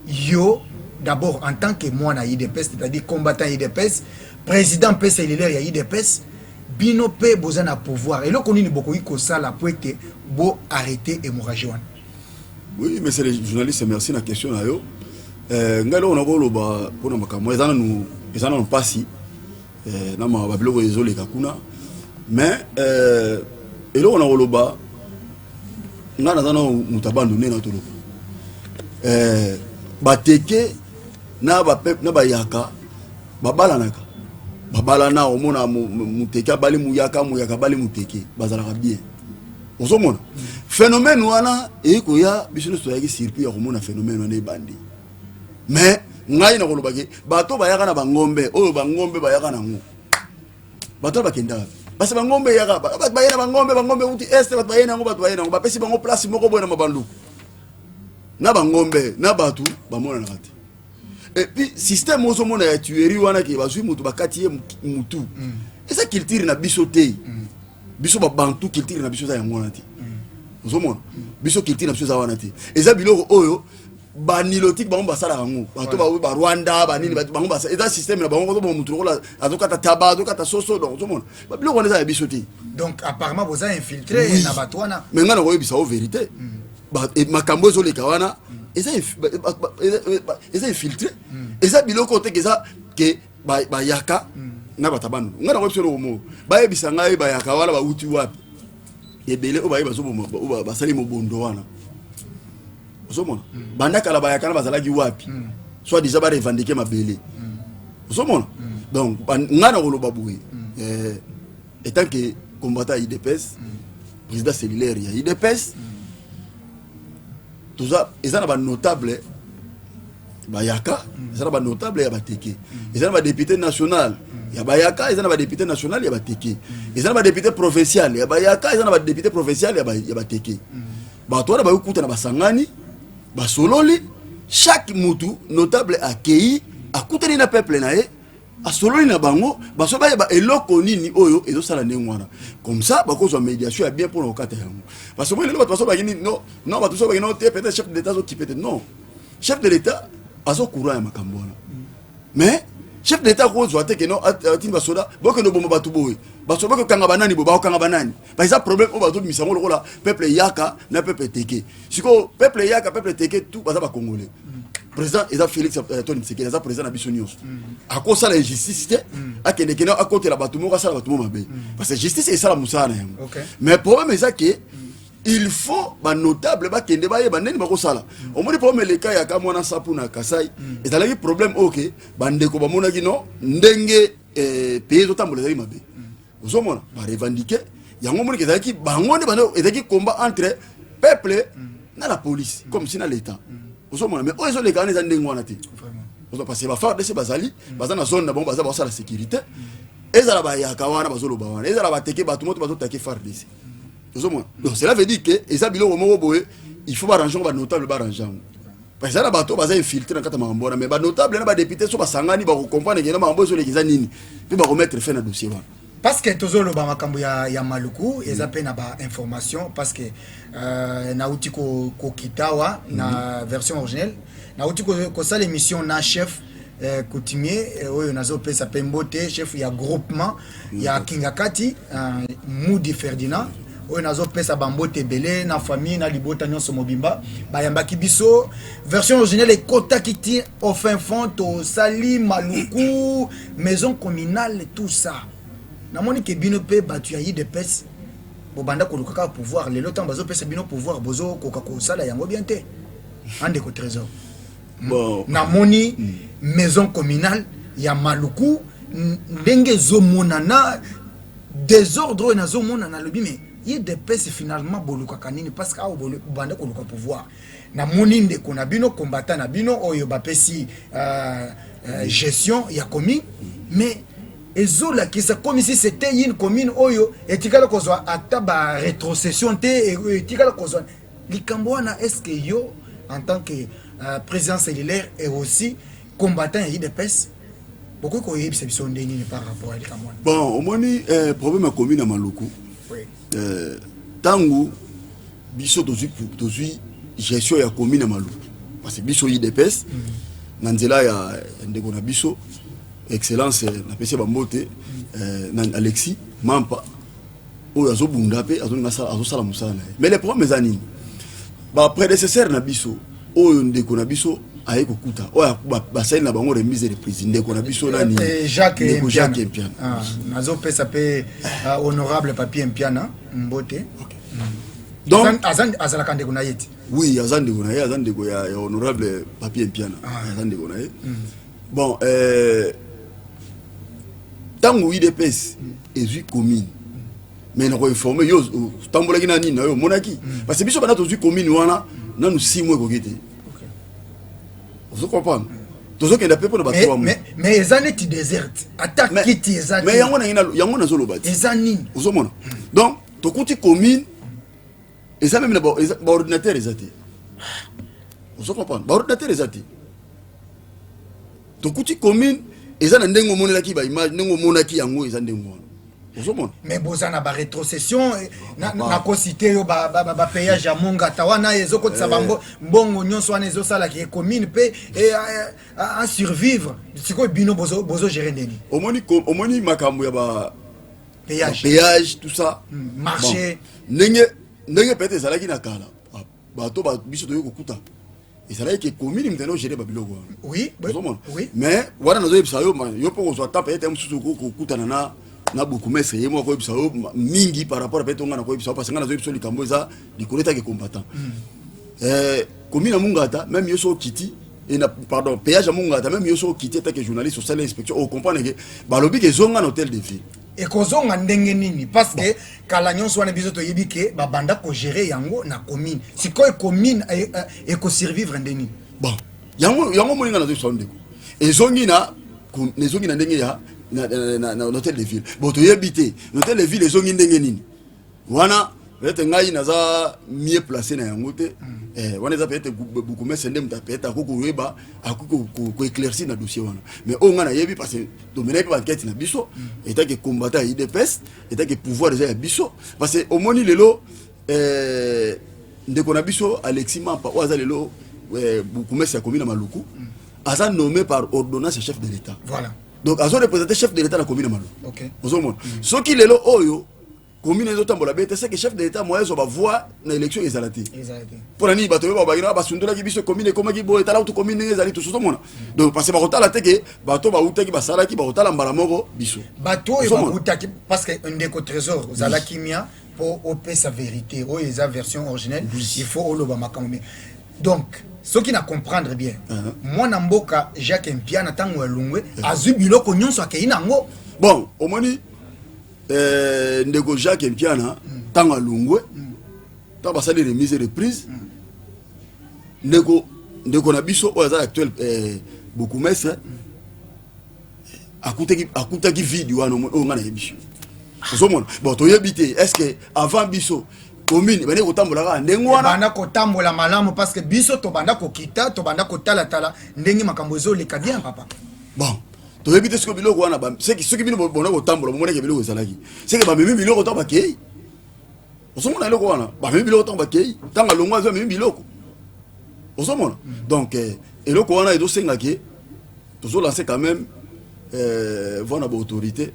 yo d'abord en tant que moi na IDPS c'est-à-dire combattant IDPS président pe cellulaire ya IDPS bino pe bozana pouvoir et loko nini boko iko sala pour que bo arrêter hémorragie wana. Oui mais c'est les journalistes merci na question na yo ngalo na ko loba pona makambo ezana no pasi na ma ba biloko ezole kakuna mais elo na ko loba ngana zana mutabandu ne na tolo Bateke na ba pep na ba yaka babalanaka babalana omona muteke bali muyaka bali muteke bazalaka bien ozomona phénomène wana ekoya biso so yaki circuit ya komona phénomène wana ebandi mais ngai na kolobaki bato bayaka na bangombe oyo bangombe bayaka nango bato bakenda parce bangombe yaka bayena bangombe uti est bato bayena ngo bapesi bango place moko boye na mabandu na bangombe na batu bamona na kati et puis système oso mona ya tuerie wana ki bazui mutu bakati ye mutu esa culture na biso te biso ba bantu culture na biso za yango wana te ozomona biso culture na biso za wana te eza biloko oyo ba nilotique bango basala yango bato ba Rwanda ba nini bango basala eza système na bango ko mutu lokola azokata taba azokata soso donc ozomona ba biloko wana za ya biso te donc apparemment vous avez infiltré na bato wana mais ngana ko yebisa o vérité ba makambo zo leka wana eza infiltré eza biloko te keza ke ba yaka na batabano ngana ko yebisa lo mo ba yebisa ngai ba yaka wala ba uti wapi ebele o ba yeba zo bo ba sali mo bondo wana ozomona banda kala ba yaka na bazalaki wapi soit déjà ba revendiquer mabele ozomona donc ngana ko lo baboué étant que combattant IDPS président cellulaire ya IDPS tout ça ils ont notable bayaka ils ont notable ya bateke ils ont député national ya bayaka ils ont député national ya bateke ils ont député provincial ya bayaka ils ont député provincial ya bateke bato wana bayukuta na basangani basololi chaque mutu notable accueilli akutani na peuple na ye asololi na bango baso ba eloko nini oyo ezo sala ndengwana comme ça bakozwa médiation ya bien pour le kata yango parce que moi le bato baso ba gini non bato so ba gini peut-être chef d'état zo qui peut-être non chef de l'état azo courant ya makambo wana mais chef d'état ko zo ateke non atini basoda boko no bomba batu boy baso boko kanga banani bo ba kanga banani par exemple problème o bato misango lokola peuple yaka na peuple teke siko peuple yaka peuple teke tout baza ba congolais président eza Félix Antoine Tshisekedi eza président na biso nyonso akosa la justice te akende kena akote la bato moko asala bato mabe parce que justice esala musana yango mais problème eza que il faut ba notable ba kende ba yeba neni bakosala omoni problème le cas ya kamona sapuna kasai ezalaki problème OK bandeko bamona kino ndenge pays zotambola ezali mabe ozomona ba revendiquer yango moni ezalaki bangone bano ezalaki combat entre peuple na la police comme si na l'état ozomona mais oyo les gars les ndenge wana te vraiment parce que ba faire de ces bazali bazana zone na bon baza ba la sécurité ezala ba yaka wana bazolo ba wana ezala ba teke bato moto bazo take faire de ozomona donc cela veut dire que eza biloko moko boye il faut ba ranger ba notable ba ranger parce que la bato baza infiltré na kata mambo mais ba notable na ba député so ba sangani ba comprendre que na mambo so les kiza nini puis ba remettre fin na dossier wana parce que tozolo ba makambo ya maluku eza pe na ba information parce que na uti ko kitawa na version originelle na uti ko sala émission na chef coutumier oyo nazo pesa pembote chef ya groupement ya Kingakati Moudi Ferdinand oyo nazo pesa bambote belé na famille na libota nyonso mobimba bayambaki biso version originelle ekota kiti au fin fond to sali maluku maison communale tout ça na moni ke bino pe batu ya IDPS bobanda ko lukaka pouvoir lelo temps bazo pesa bino pouvoir bozo koka ko sala yango bien te ande ko trésor bon na moni maison communale ya maluku ndenge zo monana désordre na zo monana lobi mais IDPS finalement boluka kanini parce que banda ko luka pouvoir na moni ndeko na bino combattant na bino oyo bapesi gestion ya commune mais ezola qui ça comme si c'était une commune oyo etikala kozwa ata ba rétrocession te etikala kozwa likambwana est-ce que yo en tant que président cellulaire et aussi combattant IDPS beaucoup ko yebisa biso ndeni par rapport à likambwana bon au moni problème à commune à Maluku oui tangu biso tozui gestion ya commune à Maluku parce que biso IDPS na nzela ya ndeko na biso excellence na pesi bambote nan Alexis Mampa oyo azobunda pe azosala musala na ye mais le problème ezani ba prédécesseur na biso oyo ndeko na biso aye kokuta oyo basali na bango remise de président ndeko na biso nani Jacques Mpiana nazo pesa pe honorable papier Mpiana mbote Donc azalaka ndeko na yeti. Oui, azande ko na ye, azande ko ya honorable Papier Mpiana. Azande ko na ye. Bon, tango UDPS ezui commune. Mais na ko informer yo tambola kina nini na yo monaki. Parce que biso bana tozui commune wana na nous 6 mois ko kete. OK. Vous comprenez? Tozo kenda pepo na bato wa mo. Mais ezane ti desert. Attaque kiti ezane. Mais yango na zolo bati. Ezane. Vous mona. Donc to kuti commune et ça même ba ordinateur ezati. Vous comprenez? Ba ordinateur ezati. To kuti commune ezana ndengo monela ki ba image ndengo monaki yango ezana ndengo. Mais bozana ba rétrocession na ko cité yo ba payage ya monga tawana ezoko tsabambo mbongo nyonso wana ezosala ki commune pe et à survivre siko bino bozo gérer ndeni omoni makambo ya ba péage tout ça marché ndenge peut-être ezalaki na kala bato ba biso to yoko kuta ezalaki ke commune mteno gérer ba biloko oui mais wana nazo yebisa yo po ko ta peut-être msusu ko kutana na beaucoup mais c'est moi ko yebisa yo mingi par rapport à peut-être ngana ko yebisa parce que ngana zo yebisa likambo eza likoleta ke combattant commune mungata même yo so kiti et pardon péage mungata même yo so kiti ta que journaliste sur l'inspection on comprend que balobi ke zonga hôtel de ville et kozonga ndenge nini parce que kala nyonso wana biso to yebi ke ba banda ko gérer yango na commune sikoy commune et ko survivre ndeni bon yango moninga na zo sondeko et zongi na ndenge ya na hôtel de ville bon to yebité hôtel de ville ezongi ndenge nini wana peut-être ngai naza mieux placé na yango te wana za peut-être beaucoup mais c'est ndem ta peut-être ko weba ko éclaircir na dossier wana mais on nga na yebi parce que domaine pas enquête na biso état que combattant IDPS état que pouvoir déjà ya biso parce que au moni lelo ndeko na biso Alexis Mampa oza lelo beaucoup mais c'est commune Maluku asa nommé par ordonnance chef de l'État voilà. Donc, à son représentant chef de l'État dans la commune de Malo. Ok. Ce qui est là, oyo, commune de Tambola, c'est que chef de l'État, moi, je vais voir l'élection exaltée. Pour la nuit, bah, tu vas voir, bah, si on doit la commune, comment qui boit, là où tu commune, exaltée, tout ce monde. Donc, parce que bah, on la tête, bah, tu vas où t'es, bah, ça là qui, bah, on la mbalamoro, biso. Bah, toi, il va où t'as, parce que un déco trésor, vous allez kimia pour opérer sa vérité, ou les version originelle, il faut au lobama quand même. Donc, ce qui n'a comprendre bien moi namboka Jacques Mpiana tango elungwe azu biloko nyonso akeina ngo bon omoni ndeko Jacques Mpiana tango elungwe ta basali remise reprise ndeko na biso oza actuel beaucoup mestre akutaki video wana ngana yebiso osomona bon to yebité est-ce que avant biso commune bane ko tambola ndengo wana bana ko tambola malamu parce que biso to banda ko kita to banda ko tala ndenge makambo zo le bien papa bon to yebite ce que biloko wana ba c'est que bino bona ko tambola mo moneke biloko ezalaki c'est que ba memi biloko to ba kei osomona loko wana ba memi biloko to ba kei tanga longwa zo memi biloko osomona donc eloko wana edo senga ke to lancer quand même voir na ba autorité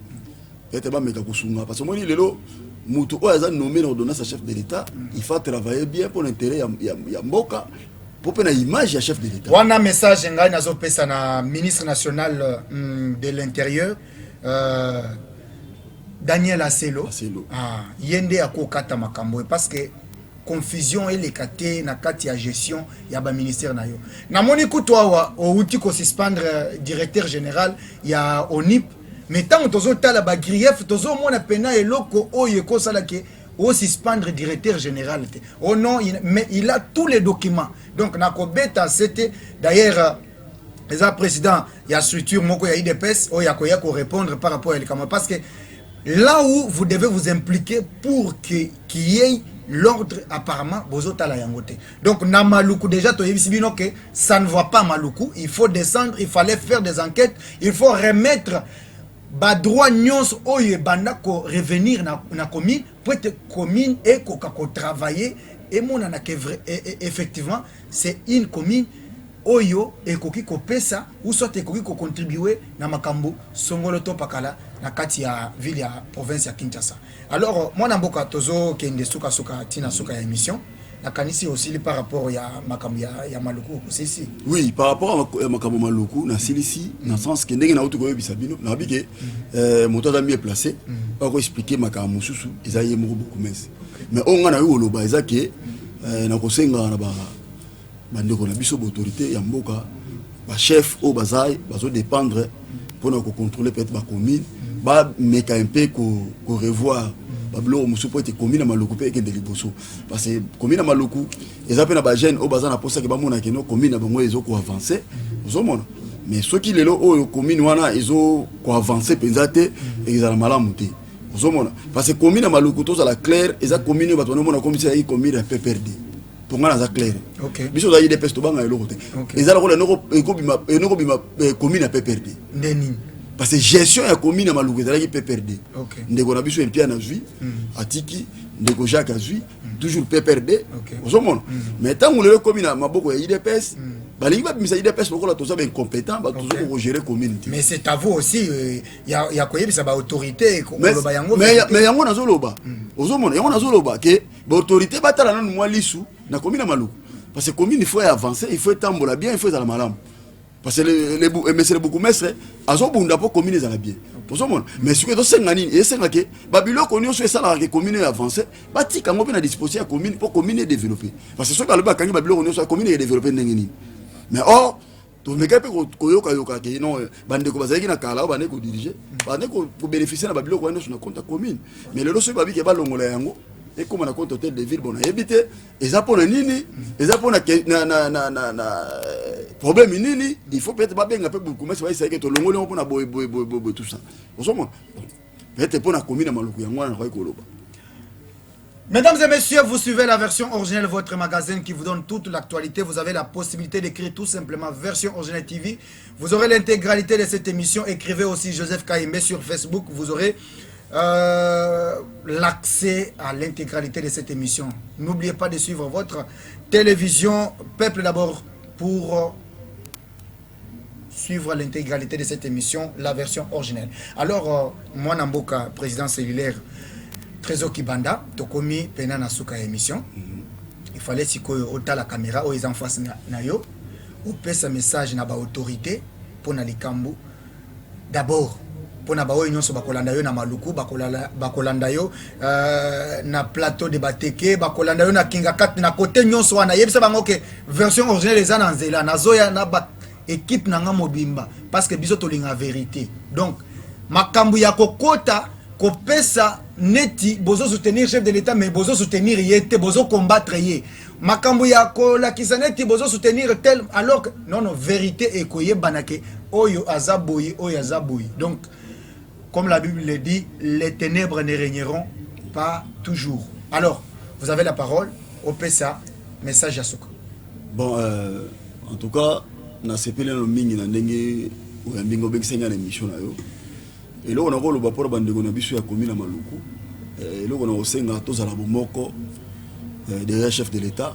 peut-être ba meka kusunga parce que moni lelo Moutou Oaza nommé l'ordonnance à chef de l'État, il faut travailler bien pour l'intérêt de Mboka, pour une image de chef de l'État. On a un message na ministre national de l'Intérieur, Daniel Asselo. Yende akokata makambo parce que confusion et les kate na kati ya gestion ya ba ministère na yo. Na moni kutoa o outil ko suspendre directeur général ya ONIP. Mais tant que tu as la grief, tu as mon pena et l'oko oyeko salake au suspendre directeur général. Oh non, mais il a tous les documents. Donc nakobeta c'était d'ailleurs les président il y a structure moko ya IDPS o yakoya ko répondre par rapport à l'écama parce que là où vous devez vous impliquer pour qu'il y ait l'ordre apparemment bozota la yangote. Donc na Maluku déjà to yebisibino que ça ne va pas Maluku, il faut descendre, il fallait faire des enquêtes, il faut remettre ba droit nyons oye banda ko revenir na commune pour être commune et ko travailler et mon na que effectivement c'est une commune oyo et koki ko pesa ou soit koki ko contribuer na makambo songolo to pakala na kati ya ville ya province ya Kinshasa. Alors moi na mboka tozo kende suka tina suka ya émission la kanisi aussi par rapport ya makambo ya Maluku c'est ici. Oui, par rapport à makambo Maluku na silisi na sens que ndenge na utu ko yebisa bino na bike moto da mieux placé pour expliquer makambo susu ezaye moko beaucoup mais mais on a eu oloba ezaki na kosenga na ba bandeko na biso autorité ya mboka ba chef au bazai bazo dépendre pour nous contrôler peut-être ba commune ba meka un peu ko revoir ba blo musu peut être commune maluku pe ekende liboso parce que commune maluku ezape na ba jeune au bazana posa ke ba mona ke no commune bango ezo ko avancer ozomona mais ceux qui lelo o commune wana ezo ko avancer penzate ezala malamu te ozomona parce que commune maluku to za la claire eza commune ba to mona comme si ay commune peu perdu pour moi ça clair OK biso za ide pesto banga elo côté ezala ko noko bima commune peu perdu ndeni parce que gestion ya commune maluku ezala ki peu perdu OK ndeko na biso en pia na vie atiki ndeko Jacques azui toujours peu perdu ozomona mais tant le commune maboko ya IDPS balingi babimisa IDPS lokola toza ben compétent ba tozo ko gérer commune mais c'est à vous aussi ya koyebisa ba autorité ko loba yango mais yango nazoloba ozomona yango nazoloba ke ba autorité batala nanu mwa lisu na commune maluku parce que commune il faut avancer il faut tambola bien il faut la malamu parce que monsieur le bourgmestre azobunda po commune za la bien ozomona mais ce que to senga nini esenga ke babilo ko nyonso esala ke commune avancer batika ngo pe na disposition ya commune pour commune développer parce que ce que le bakangi babilo ko nyonso commune ya développer ndengeni mais or to meka pe ko yoka ke non bande ko bazaki na kala bande ko diriger bande ko bénéficier na babilo ko nyonso na compte commune mais le loso babi ke balongola yango et comme on a compte hôtel de ville bon habité et ça pour nini et ça pour na problème nini il faut peut-être pas bien un peu beaucoup mais c'est que to longoli on pour na boy tout ça osoma peut-être pour na commune maluku yango na ko koloba. Mesdames et messieurs, vous suivez la version originale, votre magazine qui vous donne toute l'actualité. Vous avez la possibilité d'écrire tout simplement version originale TV. Vous aurez l'intégralité de cette émission. Écrivez aussi Joseph Kaimbe sur Facebook. Vous aurez l'accès à l'intégralité de cette émission. N'oubliez pas de suivre votre télévision Peuple d'abord pour suivre l'intégralité de cette émission, la version originale. Alors, moi Namboka, président cellulaire Trésor Kibanda, Tokomi Penana Souka émission. Il fallait si ota la caméra, ou ils en face na yo, ou pèse un message na ba autorité pour na likambu. D'abord, pour na ba o nyonso bakolanda yo na maluku, bakolanda yo na plateau de Bateke, bakolanda yo na Kinga 4 na côté nyonso wana yebisa bango ke version originale les ana nzela na zoya na ba équipe na nga mobimba parce que biso to linga vérité. Donc makambu ya kokota kopesa neti bozo soutenir chef de l'état mais bozo soutenir yete bozo combattre yé makambu ya ko la kisaneti bozo soutenir tel alors que non vérité et koye banake oyo azaboyi oyo azaboyi. Donc comme la Bible le dit, les ténèbres ne régneront pas toujours. Alors vous avez la parole au PSA message à Souka. Bon en tout cas na sepele no mingi na ndenge o yambingo bekisenga na mission na yo et là on a le rapport bandeko na biso ya commune na maluku et là on a osenga tozala bomoko derrière chef de l'état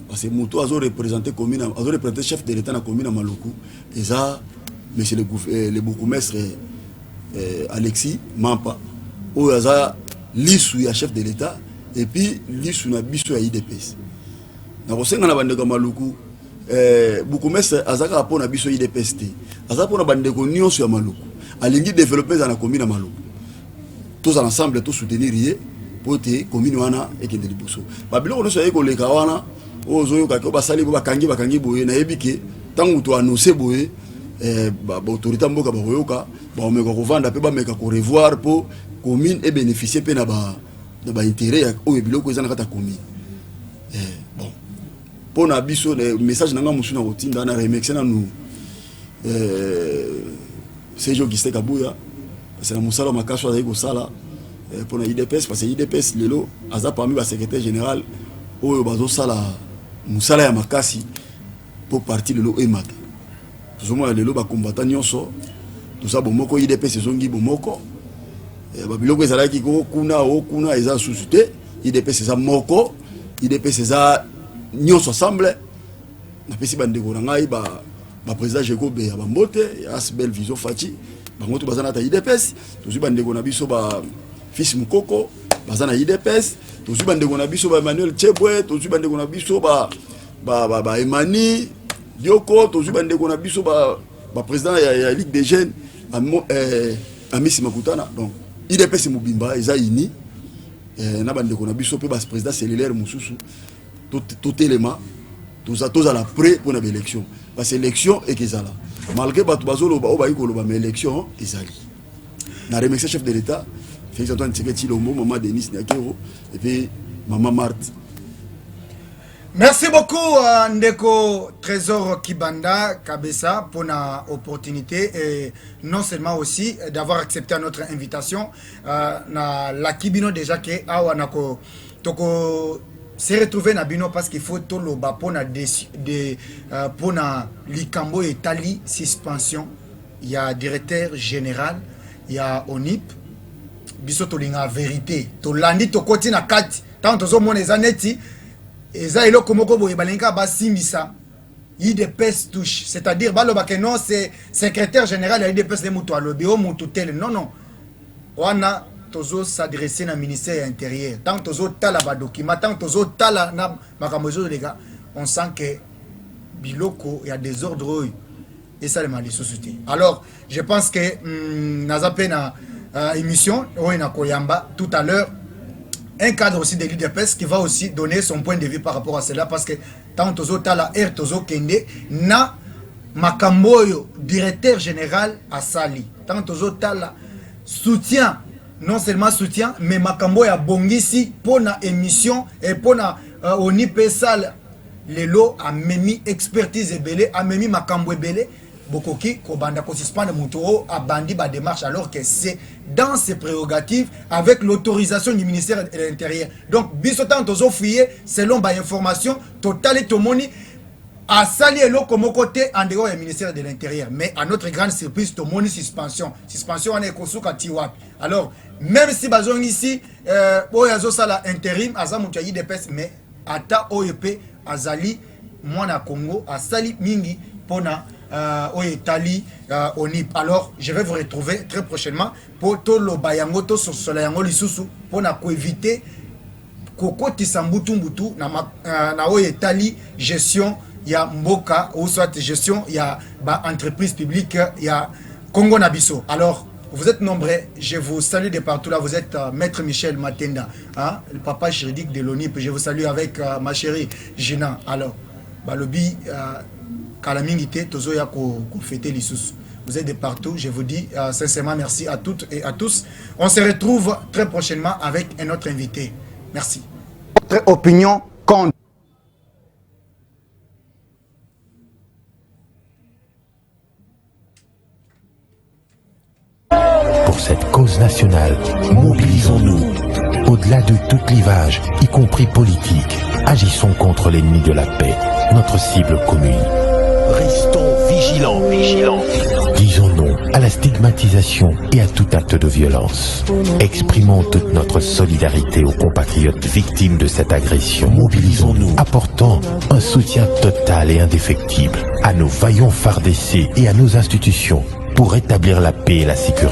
parce que muto azo représenter commune azo représenter chef de l'état na commune na maluku et ça monsieur le bourgmestre Alexis Mampa o aza lisu ya chef de l'état et puis lisu na biso ya IDPS na osenga na bandeko maluku bourgmestre azaka rapona biso IDPS te azaka pona bandeko nyonso ya maluku alingi développer dans la commune à Malou. Tous ensemble, tous soutenir pour te commune wana et que de liboso. Babilo on soit école kawana, ozoyo kako basali bakangi boye na ebike tangu to annoncer boye autorité mboka ba yoka ba omeka ko vanda pe ba meka ko revoir pour commune et bénéficier pe na ba intérêt o biloko ezana kata commune. Bon. Pour na biso le message nanga musuna kotinda na remixer na nous c'est jo Gisté Kabouya c'est la musala makaso azayi ko sala pour na IDPS parce que IDPS lelo aza parmi ba secrétaire général oyo bazo sala musala ya makasi pour parti lelo emata tozomona lelo ba combattant nyonso toza bomoko IDPS ezongi bomoko ba biloko ezalaki ko kuna eza susute IDPS eza moko IDPS eza nyonso ensemble na pesi bandeko na ngai ba président Jacob ya bambote ya belle vision Fati bango to bazana ta IDPS tozu bandeko na biso ba fils Mukoko bazana IDPS tozu bandeko na biso ba Emmanuel Chebwe tozu bandeko na biso ba Emani Dioko tozu bandeko na biso ba président ya Ligue des jeunes Amisi Makutana. Donc IDPS Mubimba eza ini na bande ko na biso pe bas président cellulaire mususu tout élément tous à la prêt pour une élection parce que élection et que ça là malgré bato bazolo ba oba ikolo ba mais élection ezali na remercier chef de l'état Félix Antoine Tshisekedi Tshilombo, maman Denis Nyakero et puis maman Marthe. Merci beaucoup Ndeko Trésor Kibanda Kabessa pour l'opportunité et non seulement aussi d'avoir accepté notre invitation. Na la Kibino déjà que awa nako toko se retrouver na bino parce qu'il faut tout le bas pour na pour na likambo et tali suspension. Il y a directeur général, il y a ONIP. Biso to linga vérité to landi to koti na kati tant to zo mona ezaneti eza eloko moko boye balinga basimbisa IDPS touche, c'est-à-dire baloba que non c'est secrétaire général ya IDPS de mutu alobi o mutu tel non wana tozo s'adresser na ministère intérieur tant tozo tala ba document tant tozo tala na makamozo les gars on sent que biloko il y a des ordres et ça le mal société. Alors je pense que nazapena émission Koyamba tout à l'heure un cadre aussi de l'IDPS qui va aussi donner son point de vue par rapport à cela parce que tant tozo tala tozo kende na makamboyo directeur général à Sali tant tozo tala soutien non seulement soutien mais makamboyo ya bongisi pour na émission et pour na ONIP sal lelo a memi expertise ebele a memi makambo ebele Bokoki, Kobanda, Kosispane, Moutoro, a bandi ba démarche alors que c'est dans ses prérogatives avec l'autorisation du ministère de l'Intérieur. Donc, bisotan tozo fouillé selon ba information totale et tomoni a sali elo comme côté en dehors du ministère de l'Intérieur. Mais à notre grande surprise, tomoni suspension. Suspension on est kosuka tiwap. Alors, même si bazon ici, oyazo sala intérim, azamutu yi depes, mais ata OEP azali mwana Congo a sali mingi pona Tali ONIP. Alors je vais vous retrouver très prochainement pour tout le bayango to sur solayango lisusu pour éviter koko tisambutu mbutu na Tali gestion ya mboka ou soit gestion ya ba entreprise publique ya Congo Nabiso. Alors vous êtes nombreux, je vous salue de partout là, vous êtes Maître Michel Matenda, hein, le papa juridique de l'ONIP. Je vous salue avec ma chérie Gina. Alors balobi Kalamingité, Tozoya ko fêter l'Issous. Vous êtes de partout. Je vous dis sincèrement merci à toutes et à tous. On se retrouve très prochainement avec un autre invité. Merci. Votre opinion compte. Pour cette cause nationale, mobilisons-nous. Au-delà de tout clivage, y compris politique, agissons contre l'ennemi de la paix, notre cible commune. Restons vigilants. Disons non à la stigmatisation et à tout acte de violence. Exprimons toute notre solidarité aux compatriotes victimes de cette agression. Mobilisons-nous, apportant un soutien total et indéfectible à nos vaillants FARDC et à nos institutions pour rétablir la paix et la sécurité.